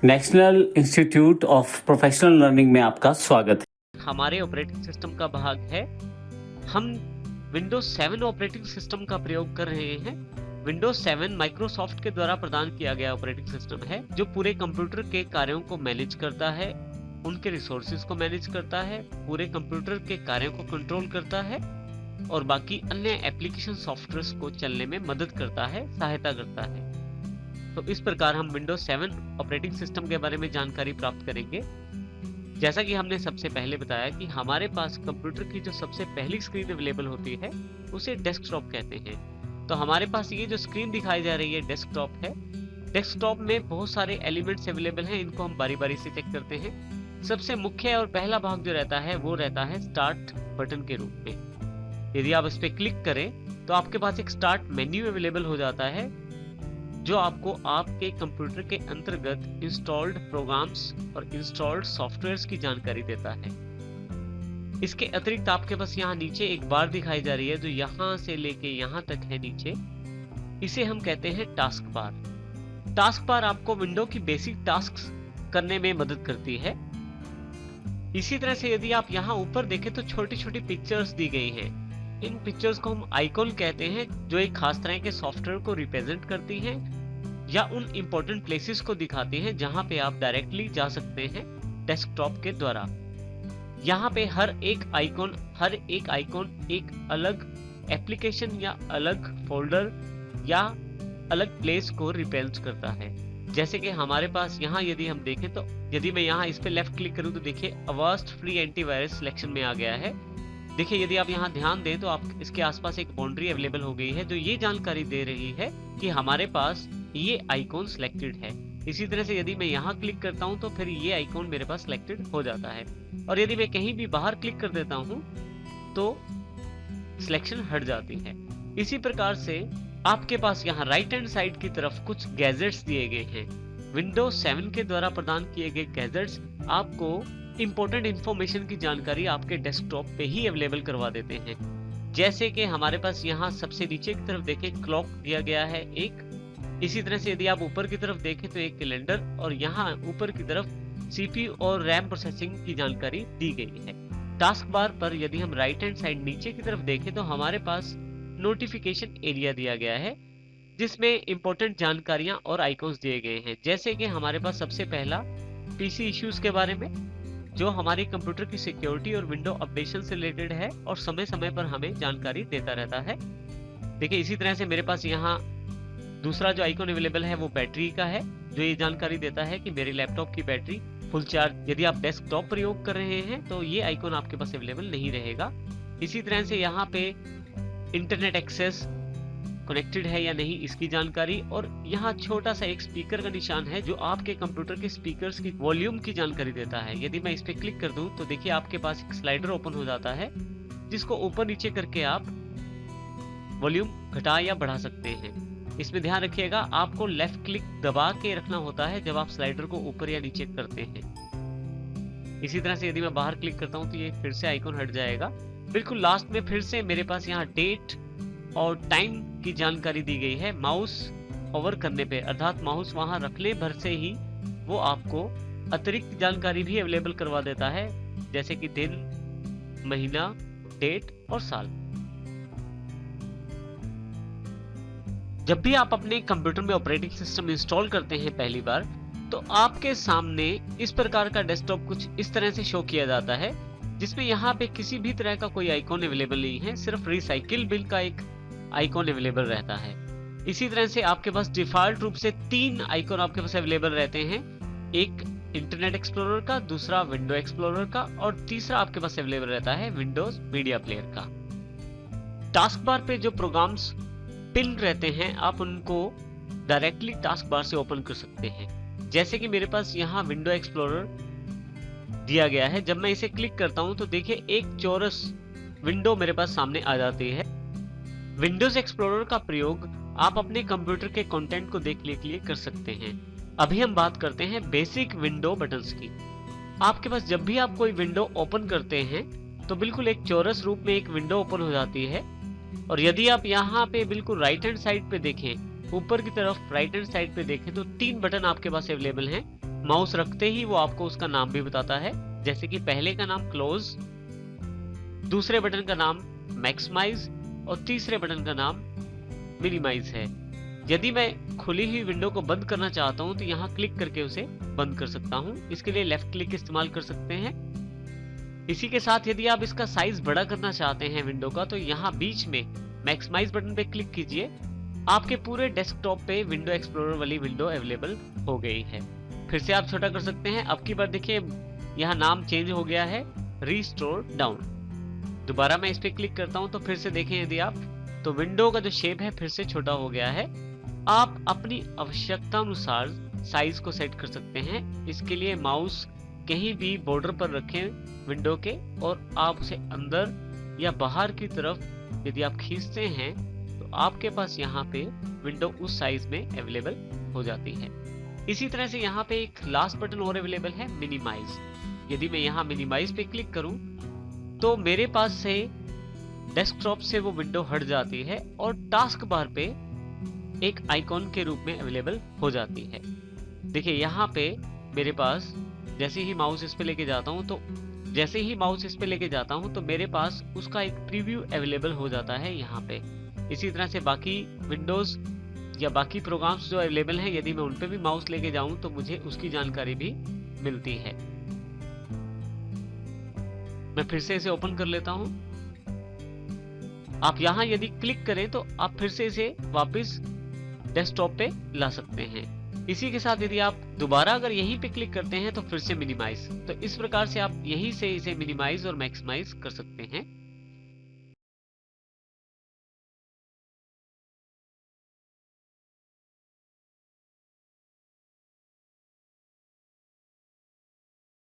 National institute of professional learning में आपका स्वागत है। हमारे ऑपरेटिंग सिस्टम का भाग है। हम विंडोज 7 ऑपरेटिंग सिस्टम का प्रयोग कर रहे हैं। विंडोज 7 माइक्रोसॉफ्ट के द्वारा प्रदान किया गया ऑपरेटिंग सिस्टम है जो पूरे कंप्यूटर के कार्यों को मैनेज करता है, उनके रिसोर्सेज को मैनेज करता है, पूरे कंप्यूटर के कार्यों को कंट्रोल करता है और बाकी अन्य एप्लीकेशन सॉफ्टवेयर्स को चलने में मदद करता है, सहायता करता है। तो इस प्रकार हम विंडोज 7 ऑपरेटिंग सिस्टम के बारे में जानकारी प्राप्त करेंगे। जैसा कि हमने सबसे पहले बताया कि हमारे पास कंप्यूटर की जो सबसे पहली स्क्रीन अवेलेबल होती है उसे डेस्कटॉप कहते हैं। तो हमारे पास ये जो स्क्रीन दिखाई जा रही है डेस्कटॉप है। डेस्कटॉप में बहुत सारे एलिमेंट्स अवेलेबल हैं, इनको हम बारी बारी से चेक करते हैं। सबसे मुख्य और पहला भाग जो रहता है वो रहता है स्टार्ट बटन के रूप में। यदि आप इस पर क्लिक करें तो आपके पास एक स्टार्ट मेन्यू अवेलेबल हो जाता है जो आपको आपके कंप्यूटर के अंतर्गत इंस्टॉल्ड प्रोग्राम्स और इंस्टॉल्ड सॉफ्टवेयर्स की जानकारी देता है। इसके अतिरिक्त आपके पास यहाँ नीचे एक बार दिखाई जा रही है जो यहाँ से लेके यहाँ तक है नीचे। इसे हम कहते हैं टास्क बार। टास्क बार आपको विंडो की बेसिक टास्क्स करने में मदद करती है। इसी तरह से यदि आप यहाँ ऊपर देखें तो छोटी छोटी पिक्चर्स दी गई हैं। इन पिक्चर्स को हम आइकॉन कहते हैं जो एक खास तरह के सॉफ्टवेयर को रिप्रेजेंट करती हैं या उन इंपॉर्टेंट प्लेसेस को दिखाती हैं जहां पे आप डायरेक्टली जा सकते हैं डेस्कटॉप के द्वारा। यहाँ पे हर एक आइकॉन एक अलग एप्लीकेशन या अलग फोल्डर या अलग प्लेस को रिप्रेजेंट करता है। जैसे कि हमारे पास यहाँ यदि हम देखें तो यदि मैं यहाँ इस पे लेफ्ट क्लिक करूँ तो देखिए अवास्ट फ्री एंटीवायरस सिलेक्शन में आ गया है। देखिए यदि आप यहाँ ध्यान दें तो आप इसके आसपास एक बाउंड्री अवेलेबल हो गई है जो ये जानकारी दे रही है कि हमारे पास ये आइकॉन सिलेक्टेड है। इसी तरह से यदि मैं यहाँ क्लिक करता हूँ तो फिर ये आइकॉन मेरे पास सिलेक्टेड हो जाता है और यदि मैं कहीं भी बाहर क्लिक कर देता हूँ तो सिलेक्शन हट जाती है। इसी प्रकार से आपके पास यहाँ राइट हैंड साइड की तरफ कुछ गैजेट्स दिए गए हैं। विंडोज 7 के द्वारा प्रदान किए गए गैजेट्स आपको इंपॉर्टेंट इंफॉर्मेशन की जानकारी आपके डेस्कटॉप पे ही अवेलेबल करवा देते हैं। जैसे कि हमारे पास यहाँ सबसे नीचे की तरफ देखें क्लॉक दिया गया है एक। इसी तरह से यदि आप ऊपर की तरफ देखें तो एक कैलेंडर और यहाँ ऊपर की तरफ सीपीयू और रैम प्रोसेसिंग की जानकारी दी गई है। टास्क बार पर यदि हम राइट हैंड साइड नीचे की तरफ देखें तो हमारे पास नोटिफिकेशन एरिया दिया गया है जिसमें इंपॉर्टेंट जानकारियां और आइकॉन्स दिए गए हैं। जैसे कि हमारे पास सबसे पहला पीसी इश्यूज के बारे में जो हमारी कंप्यूटर की सिक्योरिटी और विंडो अपडेशन से रिलेटेड है और समय समय पर हमें जानकारी देता रहता है। देखिए इसी तरह से मेरे पास यहाँ दूसरा जो आइकॉन अवेलेबल है वो बैटरी का है जो ये जानकारी देता है कि मेरे लैपटॉप की बैटरी फुल चार्ज। यदि आप डेस्कटॉप प्रयोग कर रहे हैं तो ये आइकॉन आपके पास अवेलेबल नहीं रहेगा। इसी तरह से यहाँ पे इंटरनेट एक्सेस कनेक्टेड है या नहीं इसकी जानकारी और यहाँ छोटा सा एक स्पीकर का निशान है जो आपके कंप्यूटर के स्पीकर्स की वॉल्यूम की जानकारी देता है। यदि मैं इस पे क्लिक कर दूं तो देखिए आपके पास एक स्लाइडर ओपन हो जाता है जिसको ऊपर नीचे करके आप वॉल्यूम घटा या बढ़ा सकते हैं। इसमें ध्यान रखिएगा आपको लेफ्ट क्लिक दबा के रखना होता है जब आप स्लाइडर को ऊपर या नीचे करते हैं। इसी तरह से यदि मैं बाहर क्लिक करता हूँ तो ये फिर से आइकॉन हट जाएगा। बिल्कुल लास्ट में फिर से मेरे पास यहाँ डेट और टाइम की जानकारी दी गई है। माउस ओवर करने पे अर्थात माउस वहां रखने भर से ही वो आपको अतिरिक्त जानकारी भी अवेलेबल करवा देता है जैसे कि दिन, महीना, डेट और साल। जब भी आप अपने कंप्यूटर में ऑपरेटिंग सिस्टम इंस्टॉल करते हैं पहली बार तो आपके सामने इस प्रकार का डेस्कटॉप कुछ इस तरह से शो किया जाता है जिसमें यहाँ पे किसी भी तरह का कोई आइकॉन अवेलेबल नहीं है, सिर्फ रिसाइकिल बिल का एक आइकॉन अवेलेबल रहता है। इसी तरह से आपके पास डिफॉल्ट रूप से 3 आइकॉन आपके पास अवेलेबल रहते हैं, एक इंटरनेट एक्सप्लोरर का, दूसरा विंडो एक्सप्लोरर का और तीसरा आपके पास अवेलेबल रहता है विंडोज मीडिया प्लेयर का। टास्क बार पे जो प्रोग्राम्स पिन रहते हैं आप उनको डायरेक्टली टास्क बार से ओपन कर सकते हैं। जैसे कि मेरे पास यहाँ विंडो एक्सप्लोरर दिया गया है। जब मैं इसे क्लिक करता हूँ तो देखिए एक चौरस विंडो मेरे पास सामने आ जाती है। विंडोज एक्सप्लोरर का प्रयोग आप अपने कंप्यूटर के कंटेंट को देखने के लिए कर सकते हैं। अभी हम बात करते हैं बेसिक विंडो बटन्स की। आपके पास जब भी आप कोई विंडो ओपन करते हैं तो बिल्कुल एक चौरस रूप में एक विंडो ओपन हो जाती है और यदि आप यहाँ पे बिल्कुल राइट हैंड साइड पे देखें, ऊपर की तरफ राइट हैंड साइड पे देखें तो 3 बटन आपके पास अवेलेबल हैं। माउस रखते ही वो आपको उसका नाम भी बताता है, जैसे कि पहले का नाम क्लोज, दूसरे बटन का नाम मैक्सिमाइज और तीसरे बटन का नाम मिनिमाइज है। यदि मैं खुली हुई विंडो को बंद करना चाहता हूं तो यहाँ क्लिक करके उसे बंद कर सकता हूं। इसके लिए लेफ्ट क्लिक इस्तेमाल कर सकते हैं। इसी के साथ यदि आप इसका साइज बड़ा करना चाहते हैं विंडो का, तो यहाँ बीच में मैक्सिमाइज बटन पे क्लिक कीजिए। आपके पूरे डेस्कटॉप पे विंडो एक्सप्लोरर वाली विंडो अवेलेबल हो गई है। फिर से आप छोटा कर सकते हैं। अब की बार देखिए यहाँ नाम चेंज हो गया है, रिस्टोर डाउन। दोबारा मैं इस पे क्लिक करता हूं तो फिर से देखें यदि आप, तो विंडो का जो शेप है फिर से छोटा हो गया है। आप अपनी आवश्यकता अनुसार साइज को सेट कर सकते हैं। इसके लिए माउस कहीं भी बॉर्डर पर रखें विंडो के, और आप उसे अंदर या बाहर की तरफ यदि आप खींचते हैं तो आपके पास यहाँ पे विंडो उस साइज में अवेलेबल हो जाती है। इसी तरह से यहाँ पे एक लास्ट बटन और अवेलेबल है, मिनिमाइज। यदि मैं यहाँ मिनिमाइज पे क्लिक करूं तो मेरे पास से डेस्कटॉप से वो विंडो हट जाती है और टास्क बार पे एक आइकॉन के रूप में अवेलेबल हो जाती है। देखिए यहाँ पे मेरे पास जैसे ही माउस इस पे लेके जाता हूँ तो मेरे पास उसका एक प्रीव्यू अवेलेबल हो जाता है यहाँ पे। इसी तरह से बाकी विंडोज या बाकी प्रोग्राम्स जो अवेलेबल हैं, यदि मैं उन पे भी माउस लेके जाऊं तो मुझे उसकी जानकारी भी मिलती है। मैं फिर से इसे ओपन कर लेता हूं। आप यहां यदि क्लिक करें तो आप फिर से इसे वापस डेस्कटॉप पे ला सकते हैं। इसी के साथ यदि आप दोबारा अगर यहीं पे क्लिक करते हैं तो फिर से मिनिमाइज। तो इस प्रकार से आप यहीं से इसे मिनिमाइज और मैक्सिमाइज कर सकते हैं।